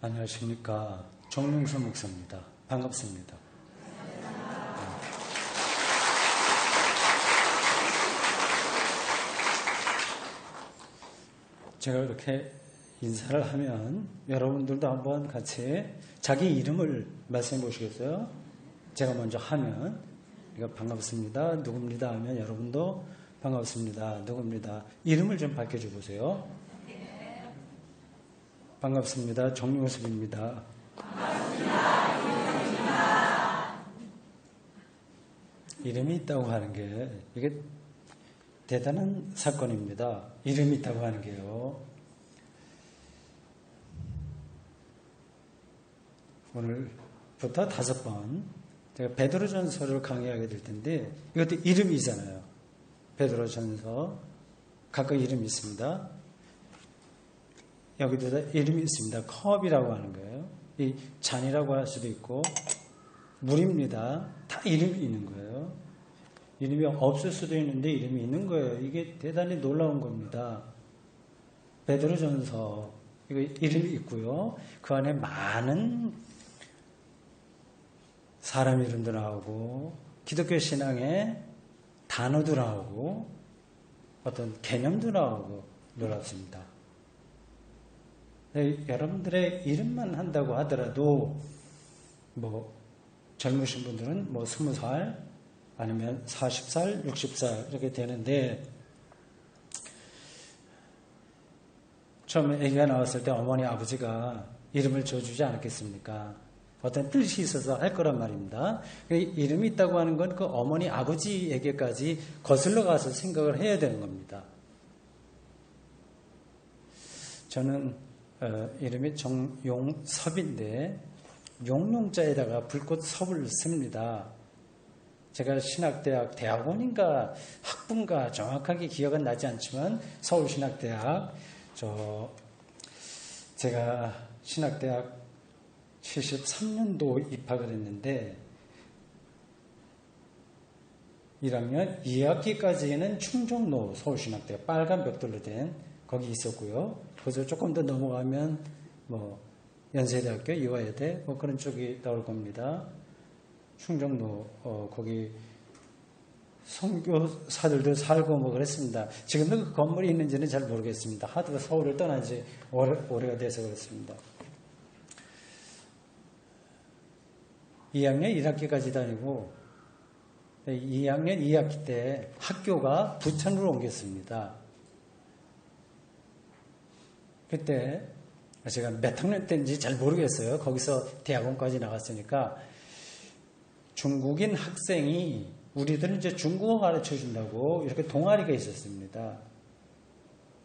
안녕하십니까. 정용수 목사입니다. 반갑습니다. 제가 이렇게 인사를 하면 여러분들도 한번 같이 자기 이름을 말씀해 보시겠어요? 제가 먼저 하면 그러니까 반갑습니다. 누굽니다 하면 여러분도 반갑습니다. 누굽니다. 이름을 좀 밝혀줘 보세요. 반갑습니다. 정용섭입니다. 반갑습니다. 김효진입니다. 이름이 있다고 하는 게 이게 대단한 사건입니다. 이름이 있다고 하는 게요. 오늘부터 5번 제가 베드로전서를 강의하게 될 텐데 이것도 이름이잖아요. 베드로전서 각각 이름이 있습니다. 여기도 이름이 있습니다. 컵이라고 하는 거예요. 이 잔이라고 할 수도 있고 물입니다. 다 이름이 있는 거예요. 이름이 없을 수도 있는데 이름이 있는 거예요. 이게 대단히 놀라운 겁니다. 베드로전서 이거 이름이 있고요. 그 안에 많은 사람 이름도 나오고 기독교 신앙의 단어도 나오고 어떤 개념도 나오고 놀랍습니다. 여러분들의 이름만 한다고 하더라도 뭐 젊으신 분들은 뭐 20살 아니면 40살, 60살 이렇게 되는데 처음에 아기가 나왔을 때 어머니 아버지가 이름을 지어주지 않았겠습니까? 어떤 뜻이 있어서 할 거란 말입니다. 이름이 있다고 하는 건 그 어머니 아버지에게까지 거슬러 가서 생각을 해야 되는 겁니다. 저는 이름이 정용섭인데 용용자에다가 불꽃 섭을 씁니다. 제가 신학대학 대학원인가 학부인가 정확하게 기억은 나지 않지만 서울신학대학 제가 신학대학 73년도 입학을 했는데 1학년 2학기까지는 충정로 서울신학대학 빨간 벽돌로 된 거기 있었고요. 거기서 조금 더 넘어가면 뭐 연세대학교, 이화여대 뭐 그런 쪽이 나올 겁니다. 충정로 거기 선교사들도 살고 뭐 그랬습니다. 지금도 그 건물이 있는지는 잘 모르겠습니다. 하도 서울을 떠난 지 오래가 돼서 그렇습니다. 2학년 1학기까지 다니고 2학년 2학기 때 학교가 부천으로 옮겼습니다. 그때 제가 몇 학년 때인지 잘 모르겠어요. 거기서 대학원까지 나갔으니까 중국인 학생이 우리들은 이제 중국어 가르쳐 준다고 이렇게 동아리가 있었습니다.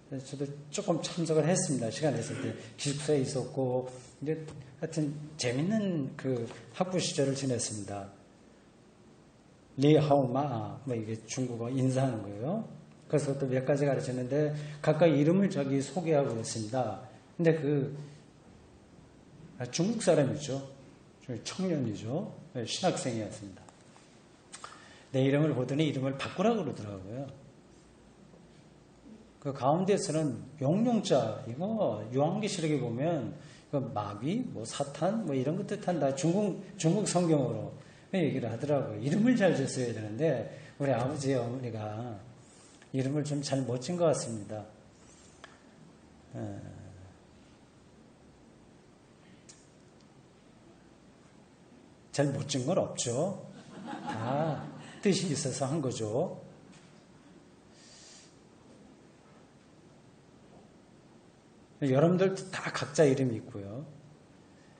그래서 저도 조금 참석을 했습니다. 시간 됐을 때 기숙사에 있었고 이제 하여튼 재밌는 그 학부 시절을 지냈습니다. 리하오마 뭐 이게 중국어 인사하는 거예요. 그래서 또 몇 가지 가르쳤는데 각각 이름을 저기 소개하고 있습니다. 근데 중국 사람이죠. 청년이죠. 신학생이었습니다. 내 이름을 보더니 이름을 바꾸라고 그러더라고요. 그 가운데서는 용용자 이거 요한계시록에 보면 이거 마귀, 뭐 사탄, 뭐 이런 것 뜻한다. 중국 성경으로 얘기를 하더라고요. 이름을 잘 줬어야 되는데 우리 아버지의 어머니가 이름을 좀 잘 못 진 것 같습니다. 잘 못 진 건 없죠. 다 뜻이 있어서 한 거죠. 여러분들 다 각자 이름이 있고요.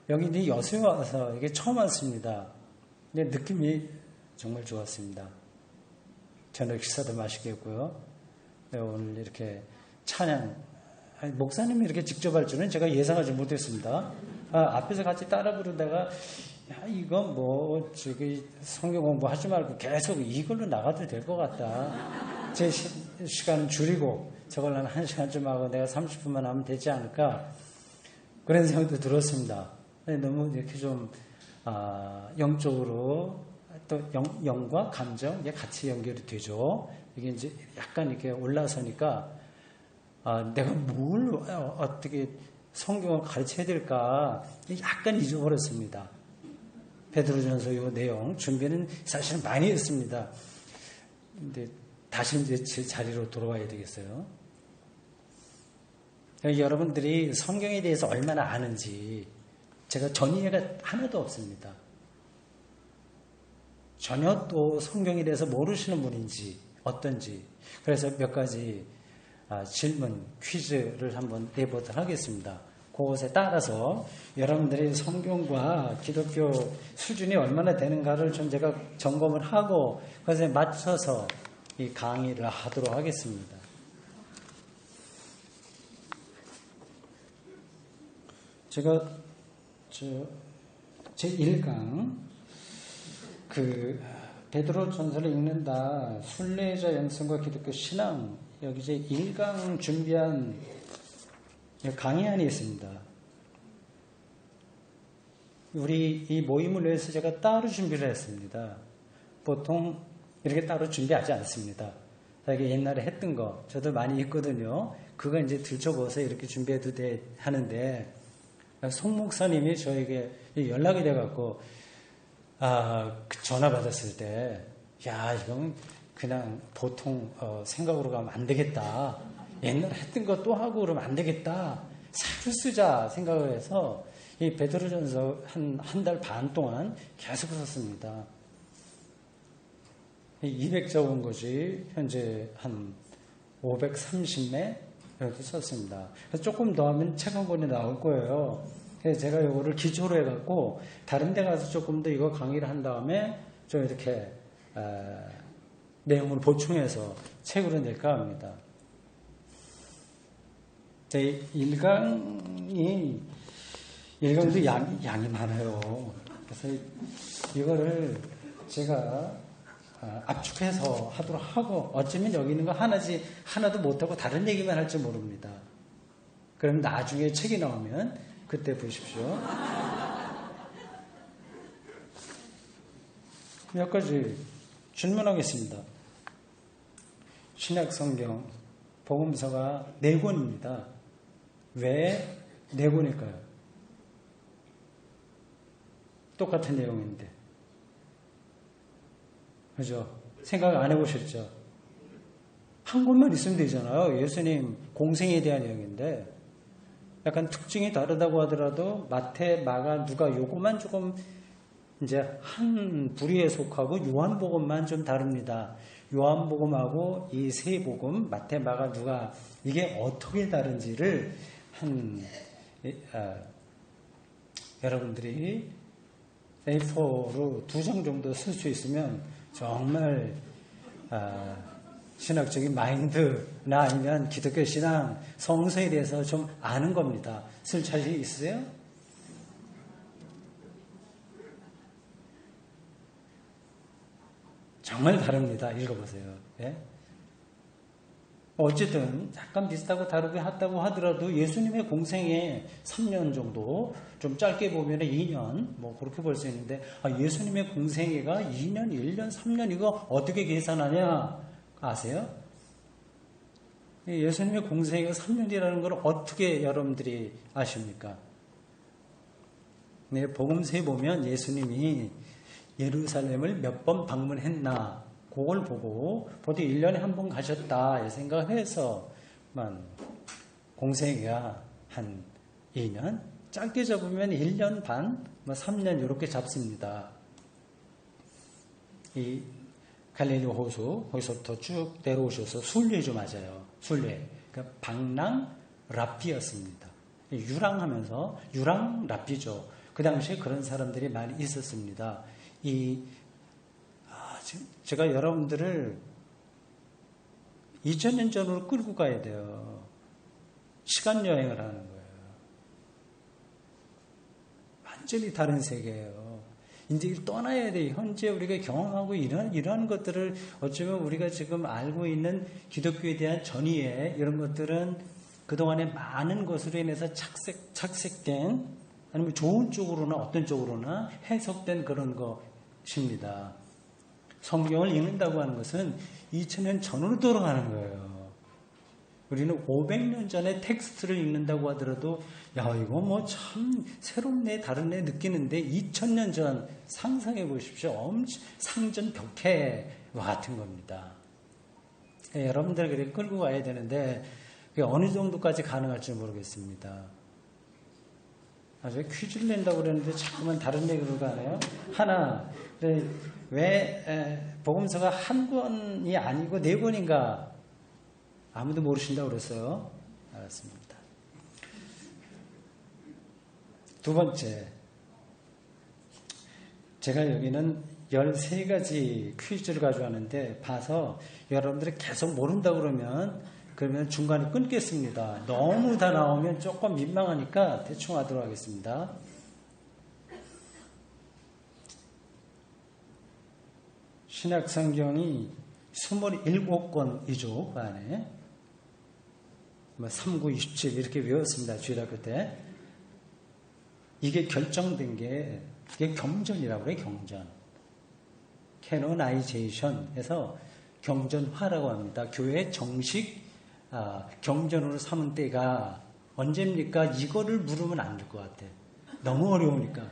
여기 이제 여수에 와서 이게 처음 왔습니다. 근데 느낌이 정말 좋았습니다. 저녁 식사도 맛있게 했고요. 오늘 이렇게 찬양, 목사님이 이렇게 직접 할 줄은 제가 예상하지 못했습니다. 앞에서 같이 따라 부르다가 이거 뭐 저기 성경 공부하지 말고 계속 이걸로 나가도 될 것 같다. 제 시간 줄이고 저걸 한 1시간쯤 하고 내가 30분만 하면 되지 않을까 그런 생각도 들었습니다. 너무 이렇게 좀 영적으로 또 영과 감정 이게 같이 연결이 되죠. 이게 이제 약간 이렇게 올라서니까 내가 뭘 어떻게 성경을 가르쳐야 될까 약간 잊어버렸습니다. 베드로전서 이 내용 준비는 사실은 많이 했습니다. 근데 다시 이제 제 자리로 돌아와야 되겠어요. 여러분들이 성경에 대해서 얼마나 아는지 제가 전이해가 하나도 없습니다. 전혀 또 성경에 대해서 모르시는 분인지 어떤지 그래서 몇 가지 질문 퀴즈를 한번 내보도록 하겠습니다. 그것에 따라서 여러분들이 성경과 기독교 수준이 얼마나 되는가를 좀 제가 점검을 하고 그것에 맞춰서 이 강의를 하도록 하겠습니다. 제가 제 1강 베드로 전서를 읽는다 순례자 영성과 기독교 신앙 여기 제 1강 준비한 강의안이 있습니다. 우리 이 모임을 위해서 제가 따로 준비를 했습니다. 보통 이렇게 따로 준비하지 않습니다. 이게 옛날에 했던 거 저도 많이 있거든요. 그거 이제 들춰봐서 이렇게 준비해도 돼 하는데 송 목사님이 저에게 연락이 돼갖고 전화 받았을 때 야 이건 그냥 보통 생각으로 가면 안 되겠다. 옛날에 했던 거 또 하고 그러면 안 되겠다. 새로 쓰자 생각을 해서 이 베드로전서 한 달 반 동안 계속 썼습니다. 200자 온 것이 현재 한 530매 이렇게 썼습니다. 그래서 조금 더 하면 책 한 권이 나올 거예요. 그래서 제가 이거를 기초로 해갖고 다른 데 가서 조금 더 이거 강의를 한 다음에 좀 이렇게 내용을 보충해서 책으로 낼까 합니다. 제 1강도 양이 많아요. 그래서 이거를 제가 압축해서 하도록 하고 어쩌면 여기 있는 거 하나도 못하고 다른 얘기만 할지 모릅니다. 그럼 나중에 책이 나오면 그때 보십시오. 몇 가지 질문하겠습니다. 신약성경 복음서가 4권입니다. 왜 4권일까요? 똑같은 내용인데. 그죠? 생각 안 해보셨죠? 한 권만 있으면 되잖아요. 예수님 공생에 대한 내용인데 약간 특징이 다르다고 하더라도 마태, 마가, 누가 요것만 조금 이제 한 부류에 속하고 요한복음만 좀 다릅니다. 요한복음하고 이 세 복음, 마태, 마가, 누가 이게 어떻게 다른지를 여러분들이 A4로 2장 정도 쓸 수 있으면 정말 신학적인 마인드나 아니면 기독교 신앙, 성서에 대해서 좀 아는 겁니다. 쓸 자신 있으세요? 정말 다릅니다. 읽어보세요. 예? 어쨌든 약간 비슷하고 다르게 했다고 하더라도 예수님의 공생에 3년 정도 좀 짧게 보면 2년 뭐 그렇게 볼 수 있는데 예수님의 공생애가 2년, 1년, 3년 이거 어떻게 계산하냐 아세요? 예수님의 공생애가 3년이라는 걸 어떻게 여러분들이 아십니까? 네, 복음서에 보면 예수님이 예루살렘을 몇 번 방문했나 그걸 보고 보통 1년에 한 번 가셨다 생각을 해서만 공생애가 한 2년 짧게 잡으면 1년 반, 3년 이렇게 잡습니다. 이 갈릴리 호수 거기서부터 쭉 내려오셔서 순례죠. 맞아요. 순례. 그러니까 방랑 랍비였습니다. 유랑하면서 유랑 랍비죠. 그 당시에 그런 사람들이 많이 있었습니다. 제가 여러분들을 2000년 전으로 끌고 가야 돼요. 시간 여행을 하는 거예요. 완전히 다른 세계예요. 이제 떠나야 돼요. 현재 우리가 경험하고 이러한 것들을 어쩌면 우리가 지금 알고 있는 기독교에 대한 전이해 이런 것들은 그동안에 많은 것으로 인해서 착색된 아니면 좋은 쪽으로나 어떤 쪽으로나 해석된 그런 것입니다. 성경을 읽는다고 하는 것은 2000년 전으로 돌아가는 거예요. 우리는 500년 전에 텍스트를 읽는다고 하더라도 야 이거 뭐 참 새롭네 다르네 느끼는데 2000년 전 상상해 보십시오. 엄청 상전 벽해와 같은 겁니다. 여러분들 그렇게 끌고 가야 되는데 그게 어느 정도까지 가능할지 모르겠습니다. 제가 퀴즈를 낸다고 그랬는데 자꾸만 다른 얘기로 가네요. 하나, 왜 복음서가 한 권이 아니고 네 권인가? 아무도 모르신다고 그랬어요. 알았습니다. 두 번째, 제가 여기는 13가지 퀴즈를 가져왔는데 봐서 여러분들이 계속 모른다고 그러면 중간에 끊겠습니다. 너무 다 나오면 조금 민망하니까 대충 하도록 하겠습니다. 신약성경이 27권이죠. 그 안에 3, 9, 27 이렇게 외웠습니다. 주일학교 때. 이게 결정된 게 이게 경전이라고 그래요. 경전. 캐노나이제이션 해서 경전화라고 합니다. 교회 정식 경전으로 삼은 때가 언제입니까? 이거를 물으면 안 될 것 같아. 너무 어려우니까.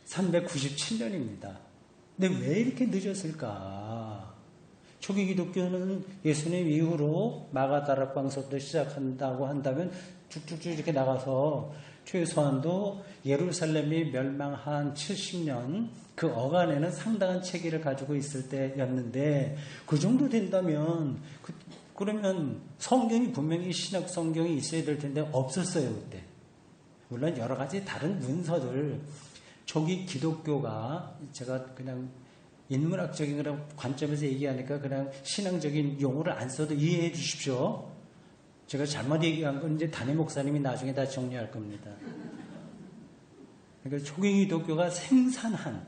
397년입니다. 근데 왜 이렇게 늦었을까? 초기 기독교는 예수님 이후로 마가다락방서부터 시작한다고 한다면 쭉쭉쭉 이렇게 나가서 최소한도 예루살렘이 멸망한 70년 그 어간에는 상당한 체계를 가지고 있을 때였는데 그 정도 된다면 그러면 성경이 분명히 신약 성경이 있어야 될 텐데 없었어요 그때. 물론 여러 가지 다른 문서들 초기 기독교가 제가 그냥 인문학적인 그런 관점에서 얘기하니까 그냥 신앙적인 용어를 안 써도 이해해 주십시오. 제가 잘못 얘기한 건 이제 담임 목사님이 나중에 다 정리할 겁니다. 그러니까 초기 기독교가 생산한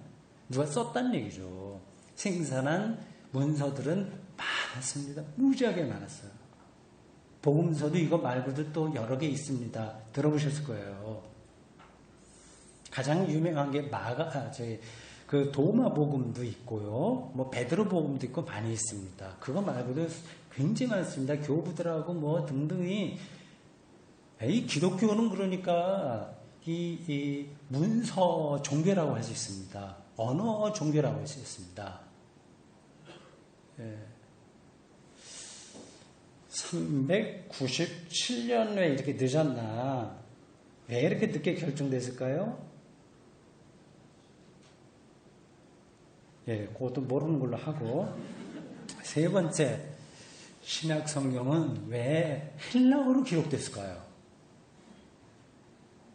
누가 썼다는 얘기죠. 생산한 문서들은 많았습니다. 무지하게 많았어요. 복음서도 이거 말고도 또 여러 개 있습니다. 들어보셨을 거예요. 가장 유명한 게 그 도마복음도 있고요. 뭐 베드로 복음도 있고 많이 있습니다. 그거 말고도 굉장히 많습니다. 교부들하고 뭐 등등이 이 기독교는 그러니까 이 문서 종교라고 할 수 있습니다. 언어 종교라고 할 수 있습니다. 397년 왜 이렇게 늦었나? 왜 이렇게 늦게 결정됐을까요? 그것도 모르는 걸로 하고. 세 번째, 신약 성경은 왜 헬라어로 기록됐을까요?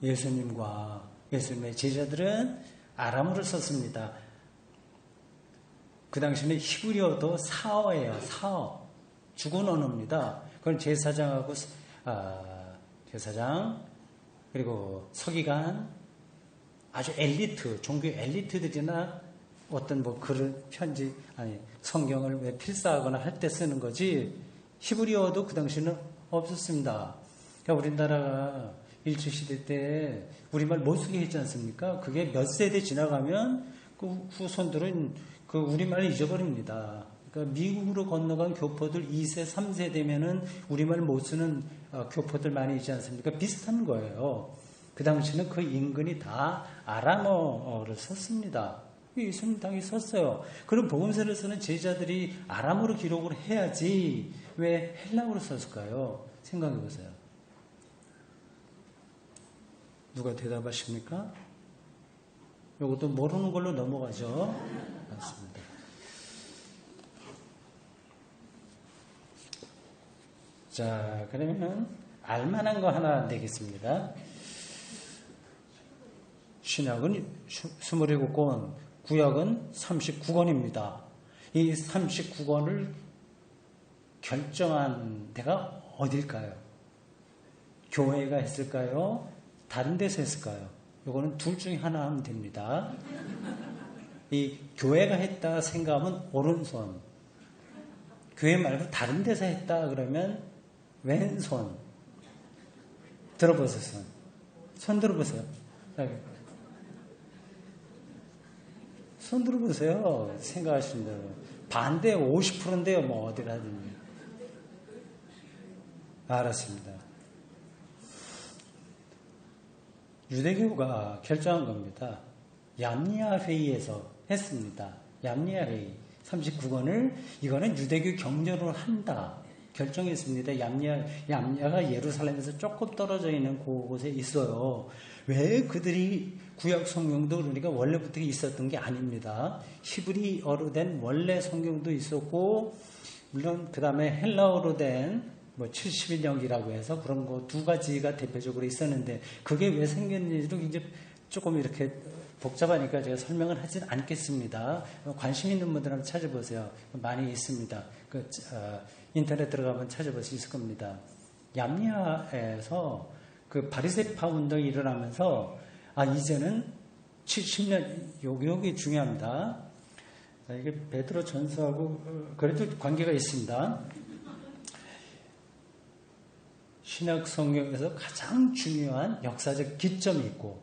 예수님과 예수님의 제자들은 아람어를 썼습니다. 그 당시에는 히브리어도 사어예요. 사어. 죽은 언어입니다. 그건 제사장하고 제사장 그리고 서기관 아주 엘리트 종교 엘리트들이나 어떤 뭐 글을 편지 성경을 왜 필사하거나 할 때 쓰는 거지 히브리어도 그 당시에는 없었습니다. 그러니까 우리나라가 일제시대 때 우리말 못 쓰게 했지 않습니까? 그게 몇 세대 지나가면 그 후손들은 그 우리말을 잊어버립니다. 그러니까 미국으로 건너간 교포들 2세, 3세 되면은 우리말 못 쓰는 교포들 많이 있지 않습니까? 비슷한 거예요. 그 당시는 그 인근이 다 아람어를 썼습니다. 예수님 당연히 썼어요. 그럼 복음서를 쓰는 제자들이 아람어로 기록을 해야지 왜 헬라어로 썼을까요? 생각해 보세요. 누가 대답하십니까? 이것도 모르는 걸로 넘어가죠. 맞습니다. 자, 그러면 알만한 거 하나 내겠습니다. 신약은 27권, 구약은 39권입니다. 이 39권을 결정한 데가 어딜까요? 교회가 했을까요? 다른 데서 했을까요? 이거는 둘 중에 하나 하면 됩니다. 이 교회가 했다 생각하면 오른손, 교회 말고 다른 데서 했다 그러면 왼손. 들어보세요. 손 들어보세요. 손 들어보세요. 생각하시는 대로. 반대 50%인데요. 뭐 어디라든지. 알았습니다. 유대교가 결정한 겁니다. 얌니아 회의에서 했습니다. 얌니아 회의 39권을 이거는 유대교 경전으로 한다 결정했습니다. 얌니아가 예루살렘에서 조금 떨어져 있는 그곳에 있어요. 왜 그들이 구약 성경도 그러니까 원래부터 있었던 게 아닙니다. 히브리어로 된 원래 성경도 있었고 물론 그 다음에 헬라어로 된 뭐 70인역이라고 해서 그런 거 두 가지가 대표적으로 있었는데 그게 왜 생겼는지도 이제 조금 이렇게 복잡하니까 제가 설명을 하진 않겠습니다. 관심 있는 분들 한번 찾아보세요. 많이 있습니다. 인터넷 들어가면 찾아볼 수 있을 겁니다. 얌니아에서 그 바리새파 운동이 일어나면서 이제는 70년 여기 중요합니다. 이게 베드로 전서하고 그래도 관계가 있습니다. 신약 성경에서 가장 중요한 역사적 기점이 있고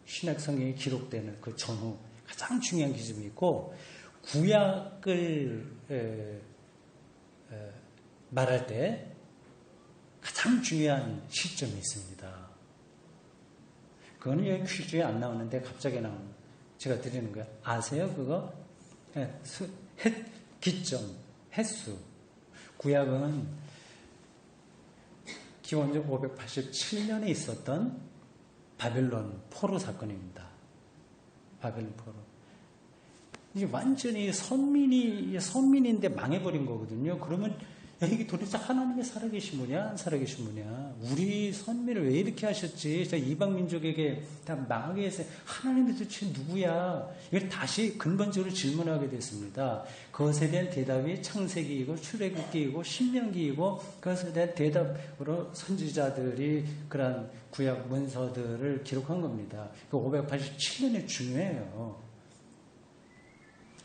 신약 성경에 기록되는 그 전후 가장 중요한 기점이 있고 구약을 말할 때 가장 중요한 시점이 있습니다. 그거는 여기 퀴즈에 안 나오는데 갑자기 나오는 제가 드리는 거예요. 아세요 그거? 기점, 횟수. 구약은 기원적 587년에 있었던 바벨론 포로 사건입니다. 바벨론 포로. 이게 완전히 선민인데 망해버린 거거든요. 그러면 이게 도대체 하나님이 살아계신 분이야? 안 살아계신 분이야? 우리 선민을 왜 이렇게 하셨지? 저 이방민족에게 다 망하게 해서 하나님이 도대체 누구야? 이걸 다시 근본적으로 질문하게 됐습니다. 그것에 대한 대답이 창세기이고 출애굽기이고 신명기이고 그것에 대한 대답으로 선지자들이 그러한 구약 문서들을 기록한 겁니다. 587년이 중요해요.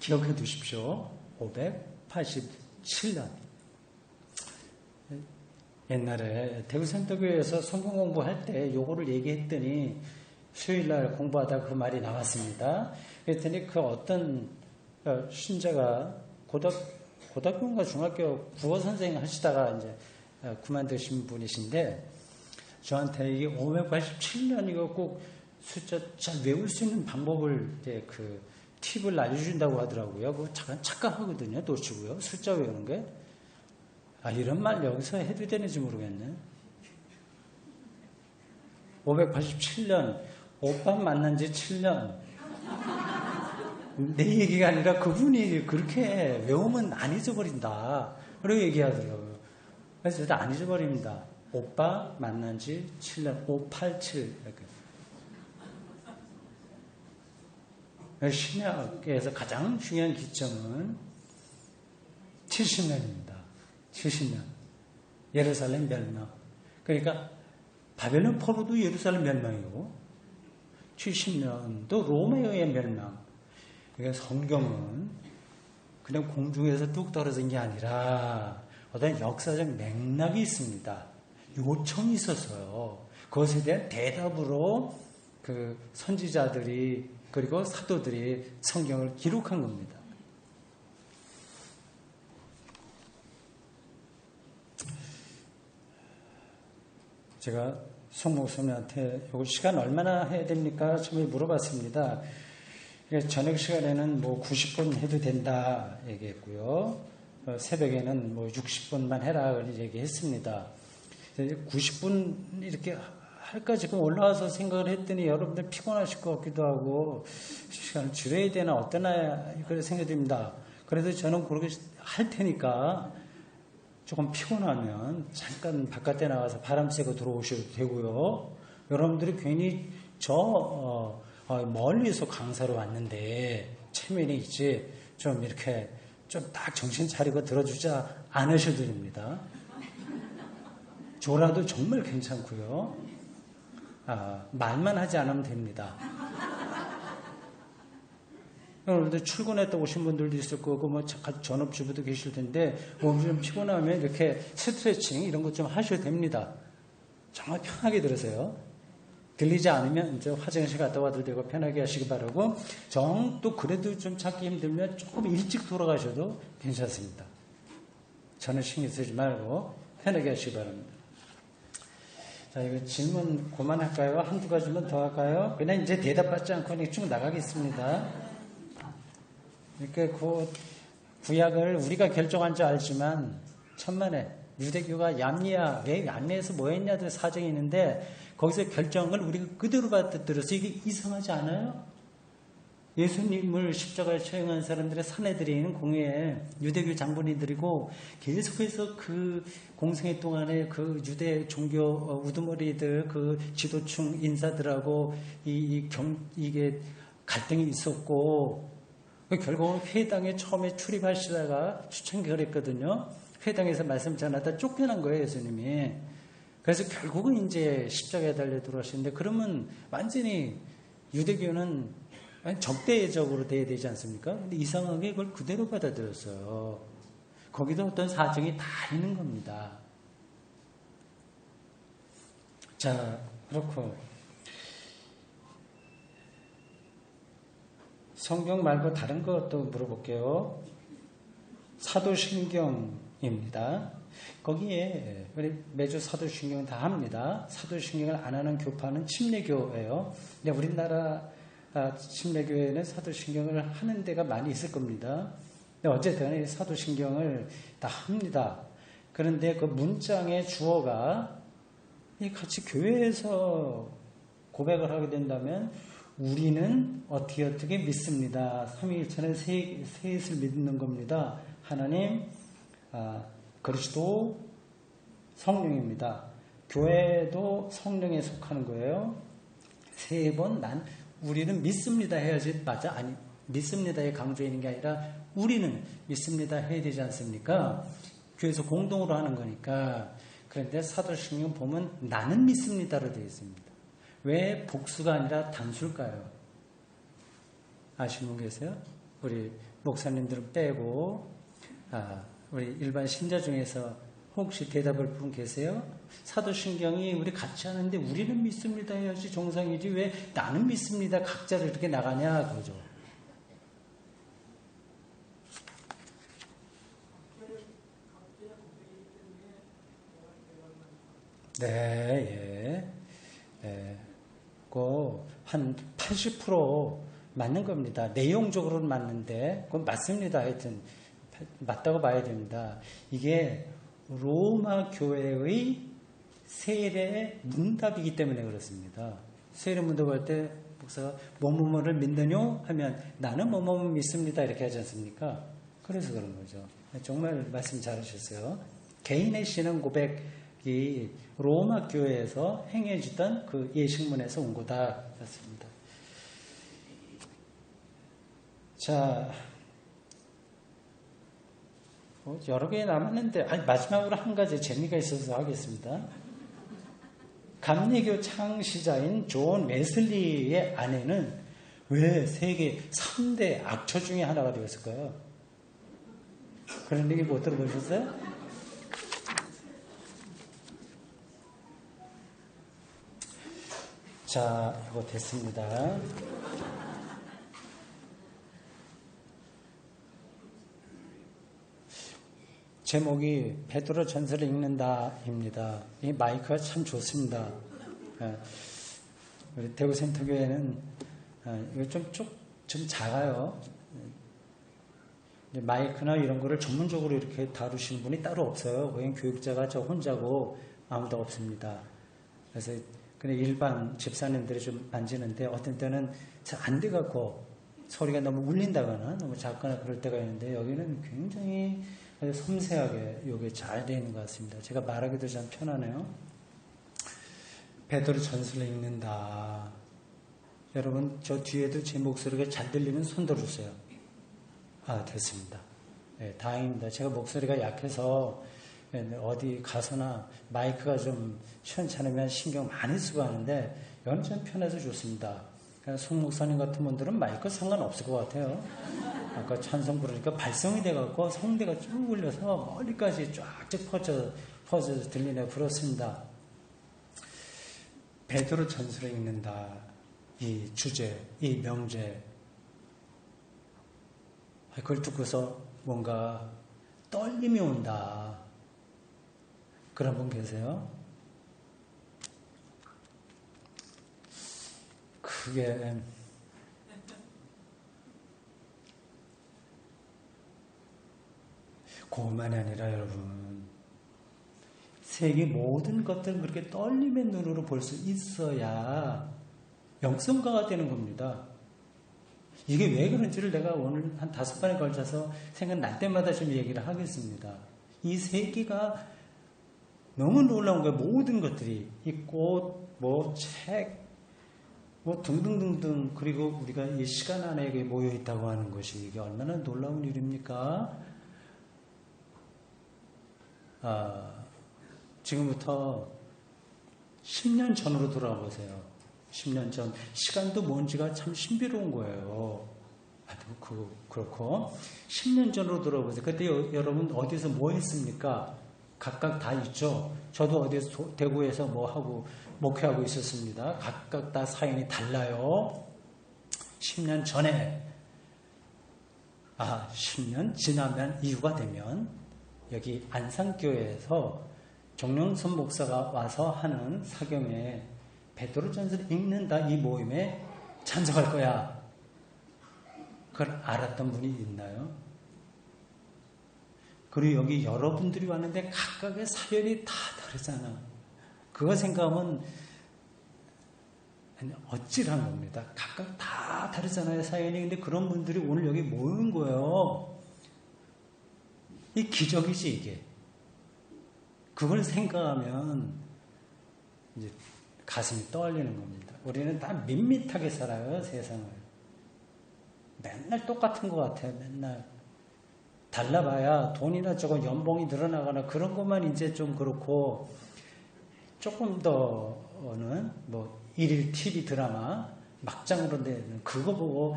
기억해 두십시오. 587년. 옛날에 대구센터교회에서 성경 공부할 때 요거를 얘기했더니 수요일날 공부하다 그 말이 나왔습니다. 그랬더니 그 어떤 신자가 고등학교인가 중학교 국어 선생님 하시다가 이제 그만두신 분이신데 저한테 이게 587년이고 꼭 숫자 잘 외울 수 있는 방법을 이제 그 팁을 알려준다고 하더라고요. 그거 잠깐 착각하거든요. 놓치고요. 숫자 외우는 게. 이런 말 여기서 해도 되는지 모르겠네. 587년, 오빠 만난 지 7년. 내 얘기가 아니라 그분이 그렇게 외우면 안 잊어버린다. 그렇게 얘기하더라고요. 그래서 저도 안 잊어버립니다. 오빠 만난 지 7년, 587. 이렇게. 신약에서 가장 중요한 기점은 70년입니다. 70년. 예루살렘 멸망. 그러니까 바벨론 포로도 예루살렘 멸망이고 70년도 로마의 멸망. 그러니까 성경은 그냥 공중에서 뚝 떨어진 게 아니라 어떤 역사적 맥락이 있습니다. 요청이 있었어요. 그것에 대한 대답으로 그 선지자들이 그리고 사도들이 성경을 기록한 겁니다. 제가 송 목사님한테 이거 시간 얼마나 해야 됩니까? 처음에 물어봤습니다. 저녁 시간에는 뭐 90분 해도 된다 얘기했고요. 새벽에는 뭐 60분만 해라 얘기했습니다. 90분 이렇게 할까 지금 올라와서 생각을 했더니 여러분들 피곤하실 것 같기도 하고 시간을 줄여야 되나 어떠나 그런 생각이 듭니다. 그래서 저는 그렇게 할 테니까 조금 피곤하면 잠깐 바깥에 나가서 바람 쐬고 들어오셔도 되고요. 여러분들이 괜히 멀리서 강사로 왔는데 체면이 있지 좀 이렇게 좀 딱 정신 차리고 들어주자 않으셔도 됩니다. 졸아도 정말 괜찮고요. 말만 하지 않으면 됩니다. 오늘도 출근했다 오신 분들도 있을 거고, 뭐, 전업주부도 계실 텐데, 몸이 좀 피곤하면 이렇게 스트레칭 이런 것 좀 하셔도 됩니다. 정말 편하게 들으세요. 들리지 않으면 이제 화장실 갔다 와도 되고 편하게 하시기 바라고, 또 그래도 좀 찾기 힘들면 조금 일찍 돌아가셔도 괜찮습니다. 저는 신경 쓰지 말고, 편하게 하시기 바랍니다. 자, 이거 질문 그만할까요? 한두 가지만 더 할까요? 그냥 이제 대답받지 않고 그냥 쭉 나가겠습니다. 이렇게 그 구약을 우리가 결정한 줄 알지만 천만에 유대교가 얌리야, 왜 얌리에서 뭐 했냐도 사정이 있는데 거기서 결정을 우리가 그대로 받아들여서 이게 이상하지 않아요? 예수님을 십자가에 처형한 사람들의 사내들인 공회에 유대교 장본인들이고 계속해서 그 공생애 동안에 그 유대 종교 우두머리들 그 지도층 인사들하고 이게 갈등이 있었고 결국은 회당에 처음에 출입하시다가 추천결 했거든요. 회당에서 말씀 전하다 쫓겨난 거예요, 예수님이. 그래서 결국은 이제 십자가에 달려 들어오시는데 그러면 완전히 유대교는 적대적으로 돼야 되지 않습니까? 근데 이상하게 그걸 그대로 받아들였어요. 거기도 어떤 사정이 다 있는 겁니다. 자, 그렇고 성경 말고 다른 것도 물어볼게요. 사도신경입니다. 거기에 우리 매주 사도신경 다 합니다. 사도신경을 안 하는 교파는 침례교예요. 근데 우리나라 침례교회는 사도신경을 하는 데가 많이 있을 겁니다. 근데 어쨌든 사도신경을 다 합니다. 그런데 그 문장의 주어가 같이 교회에서 고백을 하게 된다면 우리는 어떻게 믿습니다. 삼위일체는 셋을 믿는 겁니다. 하나님, 그리스도, 성령입니다. 교회도 성령에 속하는 거예요. 세 번 우리는 믿습니다 해야지 맞아? 아니, 믿습니다에 강조해 있는 게 아니라 우리는 믿습니다 해야 되지 않습니까? 교회에서 공동으로 하는 거니까. 그런데 사도신경 보면 나는 믿습니다로 되어 있습니다. 왜 복수가 아니라 단수일까요? 아시는 분 계세요? 우리 목사님들은 빼고 우리 일반 신자 중에서 혹시 대답할 분 계세요? 사도신경이 우리 같이 하는데 우리는 믿습니다 해야지 정상이지 왜 나는 믿습니다 각자를 이렇게 나가냐 그거죠. 네, 예. 한 80% 맞는 겁니다. 내용적으로는 맞는데 그건 맞습니다. 하여튼 맞다고 봐야 됩니다. 이게 로마 교회의 세례 문답이기 때문에 그렇습니다. 세례 문답할 때 목사가 뭐뭐뭐를 믿느뇨 하면 나는 뭐뭐뭐 믿습니다 이렇게 하지 않습니까? 그래서 그런 거죠. 정말 말씀 잘하셨어요. 개인의 신앙 고백이 로마 교회에서 행해지던 그 예식문에서 온 거다 그렇습니다. 자, 여러 개 남았는데 마지막으로 한 가지 재미가 있어서 하겠습니다. 감리교 창시자인 존 웨슬리의 아내는 왜 세계 3대 악처 중에 하나가 되었을까요? 그런 얘기 못 들어보셨어요? 자, 이거 됐습니다. 제목이 베드로 전서를 읽는다입니다. 이 마이크가 참 좋습니다. 우리 대구 센터교회는 이거 좀 작아요. 마이크나 이런 거를 전문적으로 이렇게 다루시는 분이 따로 없어요. 거긴 교육자가 저 혼자고 아무도 없습니다. 그래서 그냥 일반 집사님들이 좀 만지는데 어떤 때는 잘 안 돼갖고 소리가 너무 울린다거나 너무 작거나 그럴 때가 있는데 여기는 굉장히 섬세하게 이게 잘 되어 있는 것 같습니다. 제가 말하기도 참 편하네요. 베드로 전서를 읽는다. 여러분 저 뒤에도 제 목소리가 잘 들리면 손 들어주세요. 됐습니다. 네, 다행입니다. 제가 목소리가 약해서 어디 가서나 마이크가 좀 시원찮으면 신경 많이 쓰고 하는데 여기는 좀 편해서 좋습니다. 송 목사님 같은 분들은 마이크 상관없을 것 같아요. 아까 찬송 부르니까 발성이 돼갖고 성대가 쭉 울려서 멀리까지 쫙쫙 퍼져서 들리네요. 그렇습니다. 베드로 전서를 읽는다. 이 주제, 이 명제. 그걸 듣고서 뭔가 떨림이 온다. 그런 분 계세요? 그게 그것만이 아니라 여러분, 세계 모든 것들은 그렇게 떨림의 눈으로 볼 수 있어야 영성가가 되는 겁니다. 이게 왜 그런지를 내가 오늘 한 5번에 걸쳐서 생각날 때마다 좀 얘기를 하겠습니다. 이 세계가 너무 놀라운 거예요. 모든 것들이. 이 꽃, 책, 등등등등. 그리고 우리가 이 시간 안에 모여 있다고 하는 것이 이게 얼마나 놀라운 일입니까? 지금부터 10년 전으로 돌아보세요. 10년 전. 시간도 뭔지가 참 신비로운 거예요. 그렇고. 10년 전으로 돌아보세요. 그때 여러분 어디서 뭐 했습니까? 각각 다 있죠. 저도 어디서 대구에서 목회하고 있었습니다. 각각 다 사연이 달라요. 10년 전에, 10년 지나면 이후가 되면 여기 안산교회에서 정영선 목사가 와서 하는 사경에 베드로전서를 읽는다 이 모임에 참석할 거야. 그걸 알았던 분이 있나요? 그리고 여기 여러분들이 왔는데 각각의 사연이 다 다르잖아. 그거 생각하면 어찌한 겁니다. 각각 다 다르잖아요, 사연이. 근데 그런 분들이 오늘 여기 모인 거예요. 이 기적이지, 이게. 그걸 생각하면 이제 가슴이 떨리는 겁니다. 우리는 다 밋밋하게 살아요, 세상을. 맨날 똑같은 것 같아요, 맨날. 달라봐야 돈이나 조금 연봉이 늘어나거나 그런 것만 이제 좀 그렇고, 조금 더는 일일 TV 드라마 막장으로 되는 그거 보고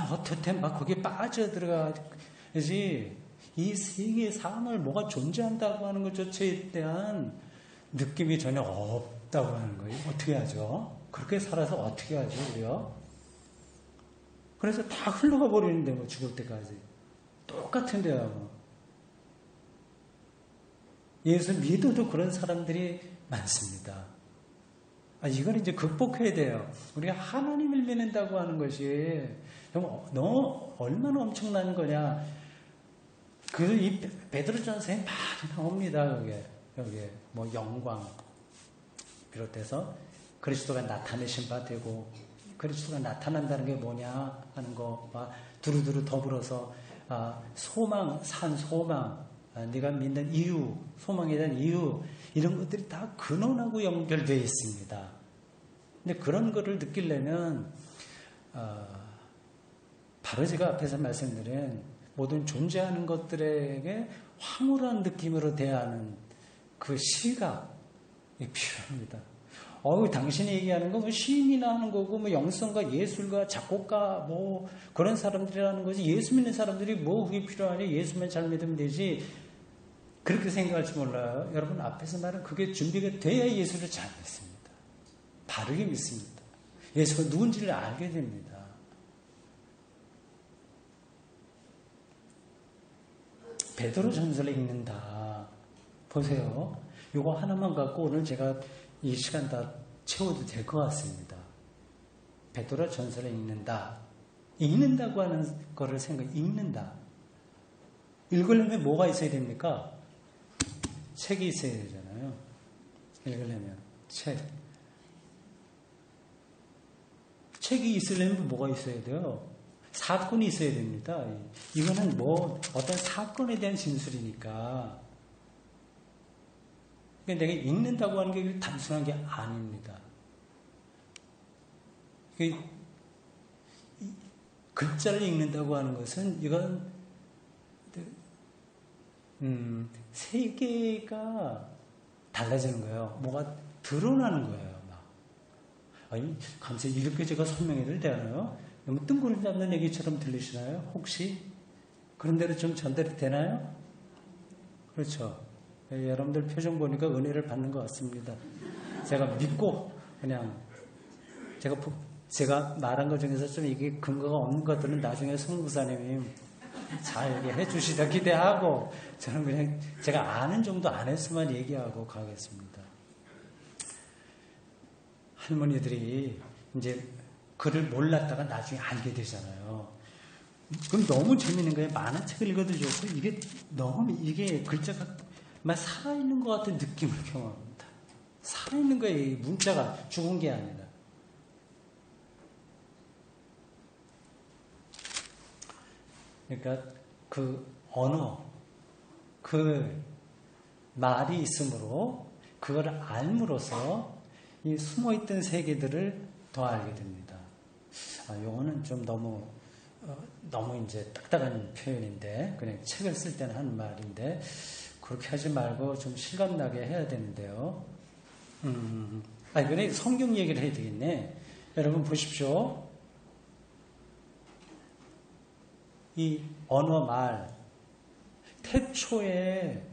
어떻게 막 거기에 빠져들어가야지. 이 세계의 삶을 뭐가 존재한다고 하는 것조차에 대한 느낌이 전혀 없다고 하는 거예요. 어떻게 하죠? 그렇게 살아서 어떻게 하죠, 우리요? 그래서 다 흘러가 버리는데 죽을 때까지 똑같은데요. 예수 믿어도 그런 사람들이 많습니다. 이걸 이제 극복해야 돼요. 우리가 하나님을 믿는다고 하는 것이 너무 얼마나 엄청난 거냐. 이 베드로전서에 많이 나옵니다. 여기에 영광 비롯해서 그리스도가 나타내신 바 되고, 그리스도가 나타난다는 게 뭐냐 하는 거와 두루두루 더불어서 소망, 산 소망, 네가 믿는 이유, 소망에 대한 이유, 이런 것들이 다 근원하고 연결되어 있습니다. 근데 그런 거를 느끼려면 바로 제가 앞에서 말씀드린 모든 존재하는 것들에게 황홀한 느낌으로 대하는 그 시각이 필요합니다. 당신이 얘기하는 거 시인이나 하는 거고 영성가, 예술가, 작곡가 그런 사람들이라는 거지. 예수 믿는 사람들이 그게 필요하니 예수만 잘 믿으면 되지. 그렇게 생각할지 몰라요. 여러분 앞에서 말은 그게 준비가 돼야 예수를 잘 믿습니다. 바르게 믿습니다. 예수가 누군지를 알게 됩니다. 베드로전서를 읽는다. 보세요. 이거 하나만 갖고 오늘 제가 이 시간 다 채워도 될 것 같습니다. 베드로전서를 읽는다. 읽는다고 하는 거를 읽는다. 읽으려면 뭐가 있어야 됩니까? 책이 있어야 되잖아요. 읽으려면 책이 있으려면 뭐가 있어야 돼요? 사건이 있어야 됩니다. 이거는 어떤 사건에 대한 진술이니까. 그러니까 내가 읽는다고 하는 게 단순한 게 아닙니다. 글자를 읽는다고 하는 것은 이건 세계가 달라지는 거예요. 뭐가 드러나는 거예요. 감사히 이렇게 제가 설명해도 되나요? 너무 뜬구름 잡는 얘기처럼 들리시나요? 혹시? 그런 대로 좀 전달이 되나요? 그렇죠. 여러분들 표정 보니까 은혜를 받는 것 같습니다. 제가 믿고 그냥 제가 말한 것 중에서 좀 이게 근거가 없는 것들은 나중에 성부사님이 잘 해주시다 기대하고 저는 그냥 제가 아는 정도 안에서만 얘기하고 가겠습니다. 할머니들이 이제 글을 몰랐다가 나중에 알게 되잖아요. 그럼 너무 재밌는 거예요. 만화책을 읽어도 좋고 이게 너무 이게 글자가 막 살아있는 것 같은 느낌을 경험합니다. 살아있는 거예요. 이 문자가 죽은 게 아니라. 그러니까 그 언어, 그 말이 있으므로 그걸 알므로써 이 숨어있던 세계들을 더 알게 됩니다. 요거는 좀 너무 이제 딱딱한 표현인데 그냥 책을 쓸 때는 하는 말인데 그렇게 하지 말고 좀 실감나게 해야 되는데요. 이번에 성경 얘기를 해야 되겠네. 여러분 보십시오. 이 언어 말 태초에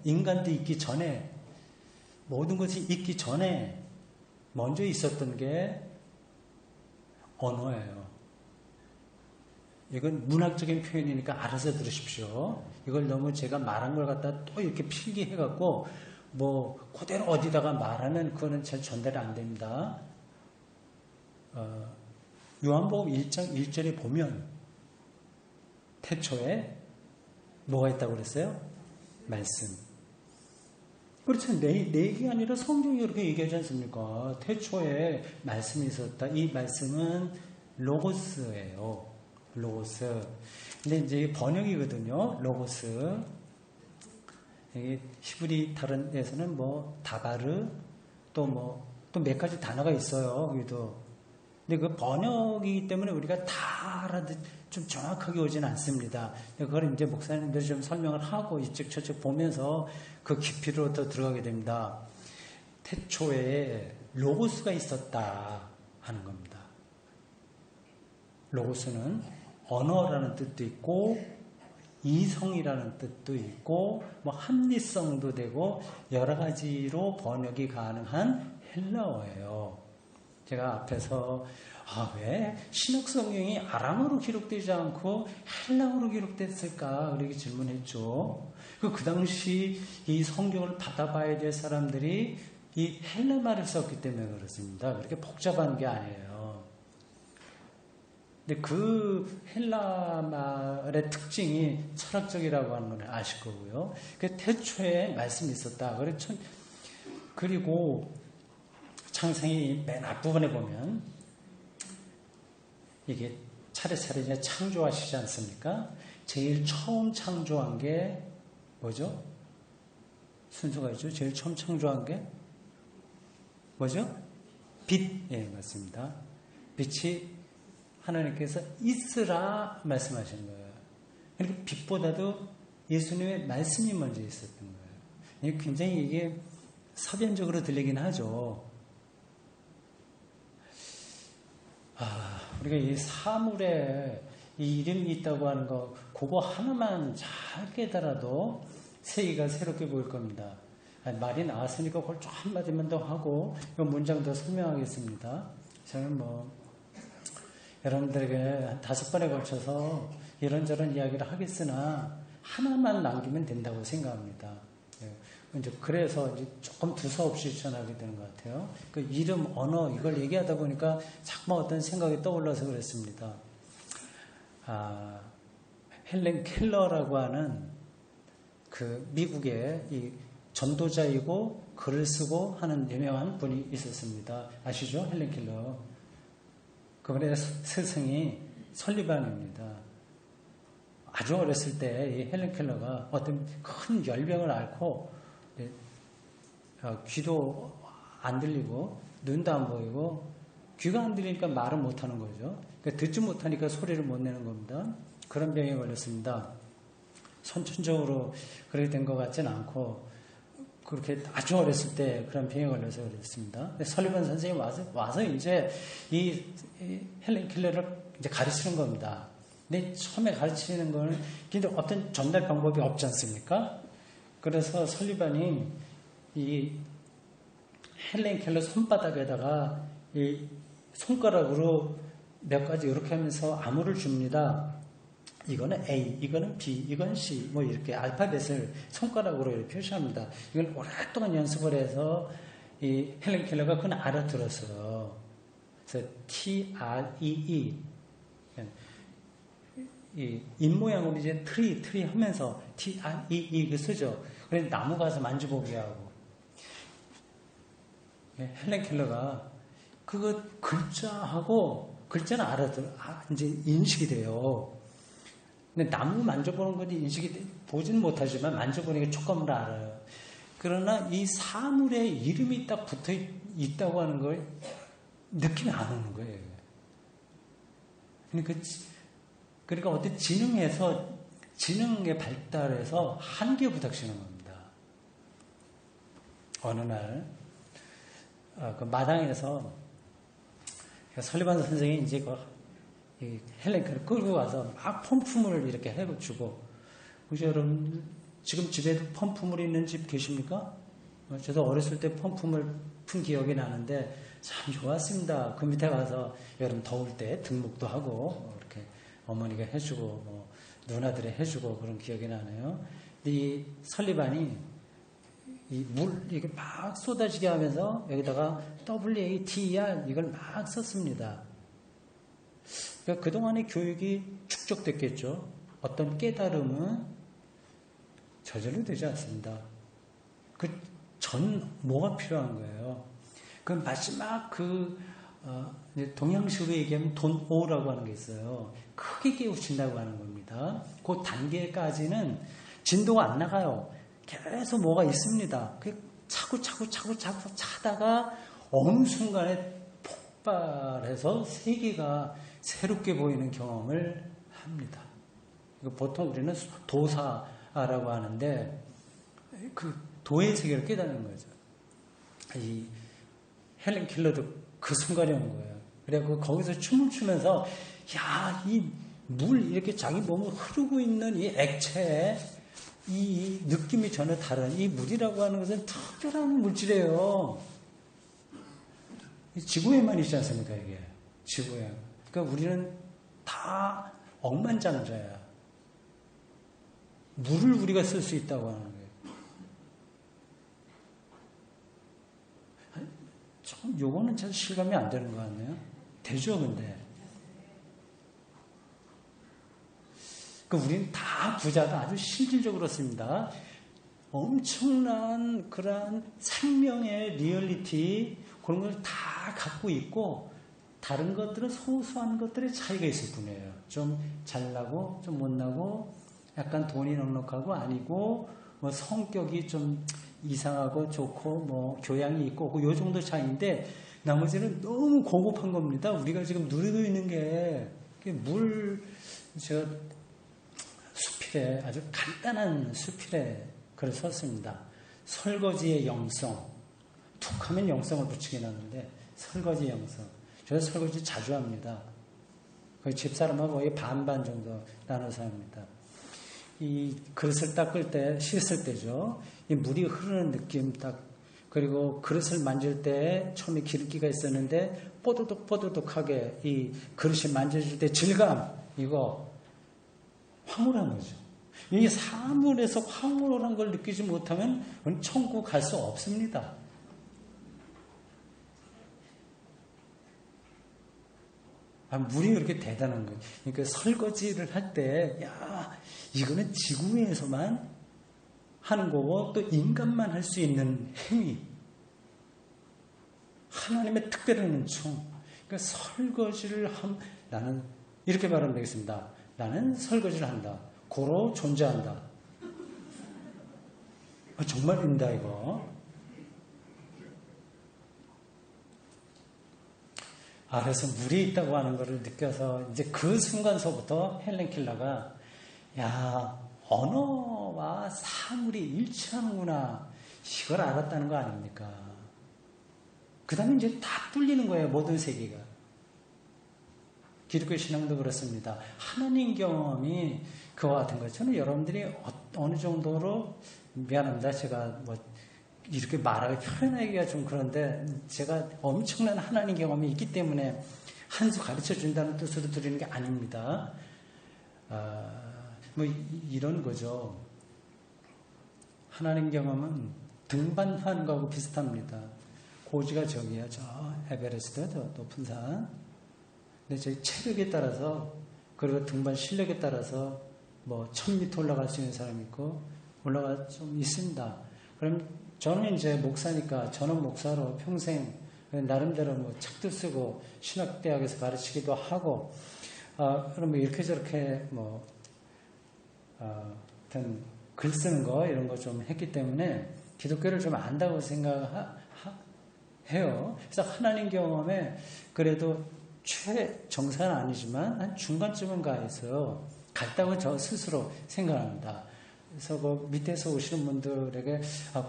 인간도 있기 전에 모든 것이 있기 전에 먼저 있었던 게 언어예요. 이건 문학적인 표현이니까 알아서 들으십시오. 이걸 너무 제가 말한 걸 갖다 또 이렇게 필기해갖고 뭐 그대로 어디다가 말하면 그거는 잘 전달이 안 됩니다. 요한복음 1장 1절에 보면 태초에 뭐가 있다고 그랬어요? 말씀. 그렇죠. 내 얘기가 아니라 성경이 그렇게 얘기하지 않습니까? 태초에 말씀이 있었다. 이 말씀은 로고스예요. 로고스. 근데 이제 번역이거든요. 로고스. 여기 히브리 다른 데서는 뭐 다바르 또 몇 가지 단어가 있어요. 거기도. 근데 그 번역이기 때문에 우리가 다 좀 정확하게 오진 않습니다. 그걸 이제 목사님들이 좀 설명을 하고 이쪽 저쪽 보면서 그 깊이로 더 들어가게 됩니다. 태초에 로고스가 있었다 하는 겁니다. 로고스는 언어라는 뜻도 있고 이성이라는 뜻도 있고 뭐 합리성도 되고 여러 가지로 번역이 가능한 헬라어예요. 제가 앞에서 왜 신약성경이 아람어로 기록되지 않고 헬라어로 기록됐을까 그렇게 질문했죠. 그 당시 이 성경을 받아봐야 될 사람들이 이 헬라말을 썼기 때문에 그렇습니다. 그렇게 복잡한 게 아니에요. 근데 그 헬라말의 특징이 철학적이라고 하는 걸 아실 거고요. 그 태초에 말씀이 있었다. 그리고 창세기 맨 앞부분에 보면 이게 차례차례 이제 창조하시지 않습니까? 제일 처음 창조한 게 뭐죠? 순서가 있죠. 제일 처음 창조한 게 뭐죠? 빛. 예, 맞습니다. 빛이 하나님께서 있으라 말씀하시는 거예요. 그러니까 빛보다도 예수님의 말씀이 먼저 있었던 거예요. 굉장히 이게 서변적으로 들리긴 하죠. 우리가 이 사물에 이 이름이 있다고 하는 거, 그거 하나만 잘 깨달아도 세계가 새롭게 보일 겁니다. 말이 나왔으니까 그걸 좀 한마디만 더 하고, 이 문장 더 설명하겠습니다. 저는 여러분들에게 한 5번에 걸쳐서 이런저런 이야기를 하겠으나, 하나만 남기면 된다고 생각합니다. 이제 그래서 이제 조금 두서없이 전하게 되는 것 같아요. 그 이름, 언어, 이걸 얘기하다 보니까 자꾸 어떤 생각이 떠올라서 그랬습니다. 헬렌 켈러라고 하는 그 미국의 이 전도자이고 글을 쓰고 하는 유명한 분이 있었습니다. 아시죠? 헬렌 켈러. 그분의 스승이 설리반입니다. 아주 어렸을 때 이 헬렌 켈러가 어떤 큰 열병을 앓고 귀도 안 들리고 눈도 안 보이고 귀가 안 들리니까 말을 못하는 거죠. 그러니까 듣지 못하니까 소리를 못 내는 겁니다. 그런 병에 걸렸습니다. 선천적으로 그렇게 된 것 같지는 않고 그렇게 아주 어렸을 때 그런 병에 걸려서 그랬습니다. 설리반 선생님이 와서 이제 이 헬렌 켈러를 이제 가르치는 겁니다. 근데 처음에 가르치는 거는 근데 어떤 전달 방법이 없지 않습니까? 그래서 설리반이 이 헬렌 켈러 손바닥에다가 이 손가락으로 몇 가지 이렇게 하면서 암호를 줍니다. 이거는 A, 이거는 B, 이건 C, 뭐 이렇게 알파벳을 손가락으로 이렇게 표시합니다. 이걸 오랫동안 연습을 해서 이 헬렌 켈러가 그건 알아들었어요. 그래서 T-R-E-E 이 입모양으로 이제 트리 하면서 T-R-E-E 그 쓰죠. 그래서 나무 가서 만져보게 하고 헬렌 켈러가 그거 글자는 이제 인식이 돼요. 근데 나무 만져보는 건 보지는 못하지만 만져보니까 조금은 알아요. 그러나 이 사물의 이름이 딱 붙어 있다고 하는 걸 느낌이 안 오는 거예요. 그러니까 어떤 지능에 발달해서 한계에 부닥치는 겁니다. 어느 날, 그 마당에서 설리반 선생이 이제 헬렌 켈러 끌고 가서 막 펌프물을 이렇게 해주고, 혹시 여러분, 지금 집에도 펌프물이 있는 집 계십니까? 저도 어렸을 때 펌프물 푼 기억이 나는데 참 좋았습니다. 그 밑에 가서 여름 더울 때 등목도 하고, 이렇게 어머니가 해주고, 뭐, 누나들이 해주고 그런 기억이 나네요. 근데 이 설리반이 이 물, 이게 막 쏟아지게 하면서 여기다가 WATER 이걸 막 썼습니다. 그러니까 그동안의 교육이 축적됐겠죠. 어떤 깨달음은 저절로 되지 않습니다. 뭐가 필요한 거예요? 그 마지막 동양식으로 얘기하면 돈오라고 하는 게 있어요. 크게 깨우친다고 하는 겁니다. 그 단계까지는 진도가 안 나가요. 계속 뭐가 있습니다. 차고 차다가 어느 순간에 폭발해서 세계가 새롭게 보이는 경험을 합니다. 보통 우리는 도사라고 하는데 그 도의 세계를 깨닫는 거죠. 이 헬렌 켈러도 그 순간이 온 거예요. 그래서 거기서 춤을 추면서 이 물 이렇게 자기 몸을 흐르고 있는 이 액체에 이 느낌이 전혀 다른 이 물이라고 하는 것은 특별한 물질이에요. 지구에만 있지 않습니까, 이게? 지구에. 그러니까 우리는 다 억만장자야. 물을 우리가 쓸 수 있다고 하는 거예요. 요거는 잘 실감이 안 되는 것 같네요. 되죠, 근데. 우리는 다 부자다. 아주 실질적으로 씁니다. 엄청난 그러한 생명의 리얼리티 그런 걸 다 갖고 있고 다른 것들은 소소한 것들의 차이가 있을 뿐이에요. 좀 잘나고 좀 못나고 약간 돈이 넉넉하고 아니고 뭐 성격이 좀 이상하고 좋고 뭐 교양이 있고 요 정도 차이인데 나머지는 너무 고급한 겁니다. 우리가 지금 누리고 있는 게 수필에 아주 간단한 수필에 글을 썼습니다. 설거지의 영성. 툭 하면 영성을 붙이긴 하는데 설거지 영성. 저는 설거지 자주 합니다. 거의 집사람하고 거의 반반 정도 나눠서 합니다. 이 그릇을 닦을 때, 씻을 때죠. 이 물이 흐르는 느낌 그리고 그릇을 만질 때 처음에 기름기가 있었는데 뽀드득뽀드득하게 이 그릇이 만져질 때 질감, 이거 황홀한 거죠. 이 사물에서 황홀한 걸 느끼지 못하면 천국 갈 수 없습니다. 물이 그렇게 대단한 거예요. 그러니까 설거지를 할 때, 이거는 지구에서만 하는 거고, 또 인간만 할 수 있는 행위. 하나님의 특별한 은총. 그러니까 설거지를 나는 이렇게 말하면 되겠습니다. 나는 설거지를 한다. 고로 존재한다. 정말입니다, 이거. 그래서 물이 있다고 하는 것을 느껴서 이제 그 순간서부터 헬렌 켈러가 언어와 사물이 일치하는구나 이걸 알았다는 거 아닙니까? 그 다음에 이제 다 뚫리는 거예요. 모든 세계가. 기독교 신앙도 그렇습니다. 하나님 경험이 그와 같은 거예요. 저는 여러분들이 어느 정도로 미안합니다. 제가 이렇게 말하기 표현하기가 좀 그런데 제가 엄청난 하나님 경험이 있기 때문에 한 수 가르쳐 준다는 뜻으로 드리는 게 아닙니다. 뭐 이런 거죠. 하나님 경험은 등반하는 거하고 비슷합니다. 고지가 저기야, 저 에베레스트, 저 높은 산. 근데 저희 체력에 따라서, 그리고 등반 실력에 따라서 뭐 1000m 올라갈 수 있는 사람이 있고 올라갈 좀 있습니다. 그럼 저는 이제 목사니까 저는 목사로 평생 나름대로 뭐 책도 쓰고 신학대학에서 가르치기도 하고 그러면 이렇게 저렇게 뭐 어떤 글 쓰는 거 이런 거 좀 했기 때문에 기독교를 좀 안다고 생각해요. 그래서 하나님 경험에 그래도 최정상은 아니지만 한 중간쯤은 가 있어요. 같다고 저 스스로 생각합니다. 그래서 그 밑에서 오시는 분들에게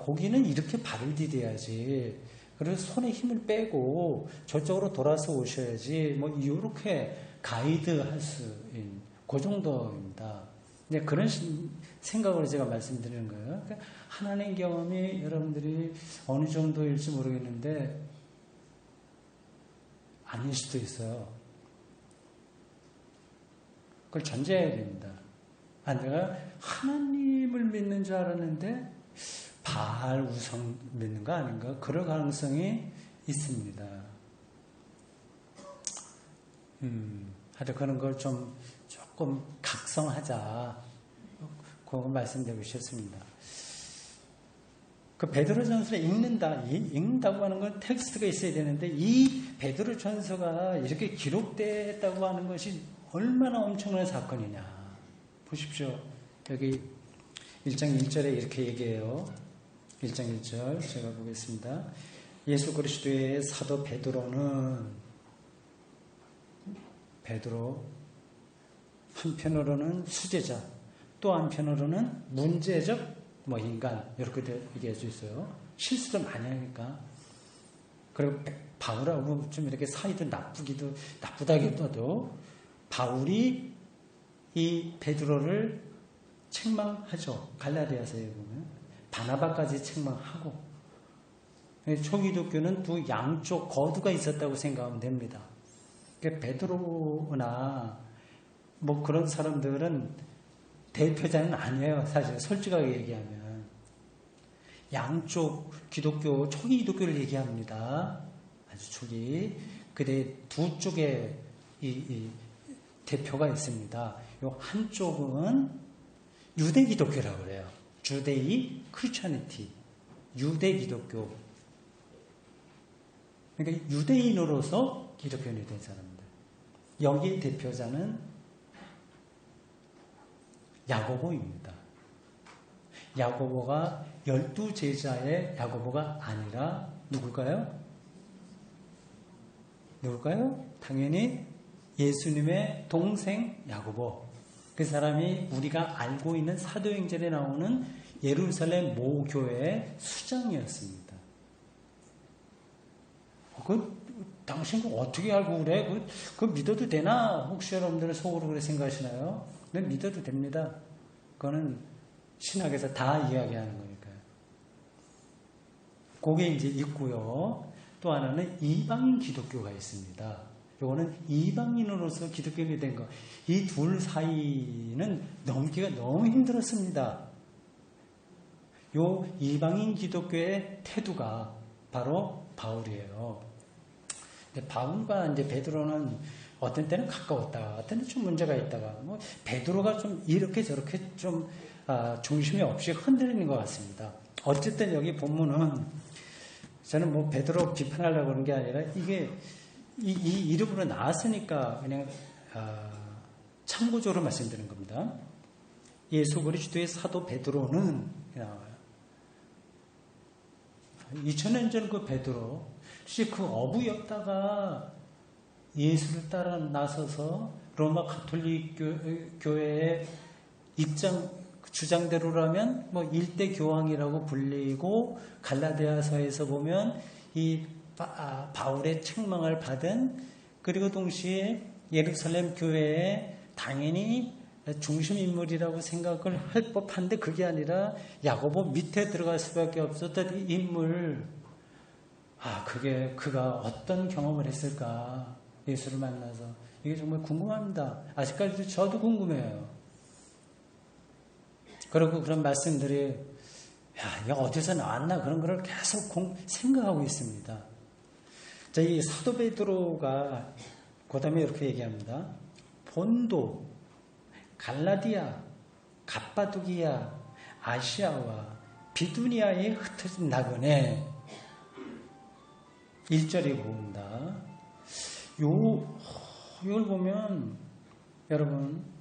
고기는 이렇게 발을 디뎌야지. 그래서 손에 힘을 빼고 저쪽으로 돌아서 오셔야지. 뭐 이렇게 가이드 할 수 있는 그 정도입니다. 근데 그런 생각으로 제가 말씀드리는 거예요. 그러니까 하나님 경험이 여러분들이 어느 정도일지 모르겠는데 아닐 수도 있어요. 그걸 전제해야 됩니다. 내가 하나님을 믿는 줄 알았는데 바알 우상 믿는 거 아닌가? 그럴 가능성이 있습니다. 하여튼 그런 걸 좀 조금 각성하자. 그거 말씀드리고 싶습니다. 그 베드로전서를 읽는다고 하는 건 텍스트가 있어야 되는데 이 베드로전서가 이렇게 기록됐다고 하는 것이 얼마나 엄청난 사건이냐. 보십시오. 여기 1장 1절에 이렇게 얘기해요. 1장 1절 제가 보겠습니다. 예수 그리스도의 사도 베드로 한편으로는 수제자 또 한편으로는 문제적 인간 이렇게 얘기할 수 있어요. 실수도 많이 하니까. 그리고 바울하고 좀 이렇게 사이도 나쁘다기보다도 바울이 이 베드로를 책망하죠. 갈라디아서에 보면 바나바까지 책망하고. 초기독교는 두 양쪽 거두가 있었다고 생각하면 됩니다. 베드로나 뭐 그런 사람들은 대표자는 아니에요. 사실 솔직하게 얘기하면 양쪽 기독교 초기 기독교를 얘기합니다. 아주 초기. 근데 두 쪽에 이 대표가 있습니다. 요 한쪽은 유대 기독교라고 그래요. 주데이 크리스천니티, 유대 기독교. 그러니까 유대인으로서 기독교인이 된 사람들. 여기 대표자는 야고보입니다. 야고보가 12제자의 야고보가 아니라 누굴까요? 당연히 예수님의 동생 야고보. 그 사람이 우리가 알고 있는 사도행전에 나오는 예루살렘 모교회의 수장이었습니다. 당신 어떻게 알고 그래? 그거 믿어도 되나? 혹시 여러분들은 속으로 그렇게 생각하시나요? 네, 믿어도 됩니다. 그거는 신학에서 다 이야기하는 거니까요. 그게 이제 있고요. 또 하나는 이방인 기독교가 있습니다. 요거는 이방인으로서 기독교인이 된 거. 이 둘 사이는 넘기가 너무 힘들었습니다. 요 이방인 기독교의 태도가 바로 바울이에요. 근데 바울과 이제 베드로는 어떤 때는 가까웠다가 어떤 때는 좀 문제가 있다가 베드로가 좀 이렇게 저렇게 좀 중심이 없이 흔들리는 것 같습니다. 어쨌든 여기 본문은 저는 베드로 비판하려고 그런 게 아니라 이게 이 이름으로 나왔으니까 그냥 참고적으로 말씀드리는 겁니다. 예수 그리스도의 사도 베드로는 나와요. 2000년 전 그 베드로, 혹시 그 어부였다가 예수를 따라 나서서 로마 가톨릭 교회의 주장대로라면 일대 교황이라고 불리고, 갈라디아서에서 보면 이 바울의 책망을 받은, 그리고 동시에 예루살렘 교회에 당연히 중심 인물이라고 생각을 할 법한데 그게 아니라 야고보 밑에 들어갈 수밖에 없었던 이 인물. 그가 어떤 경험을 했을까? 예수를 만나서 이게 정말 궁금합니다. 아직까지도 저도 궁금해요. 그리고 그런 말씀들이 야, 이거 어디서 나왔나 그런 거를 계속 생각하고 있습니다. 자, 이 사도 베드로가 그다음에 이렇게 얘기합니다. 본도, 갈라디아, 갑바두기아, 아시아와 비두니아에 흩어진 나그네 1절에 보입니다. 이걸 보면 여러분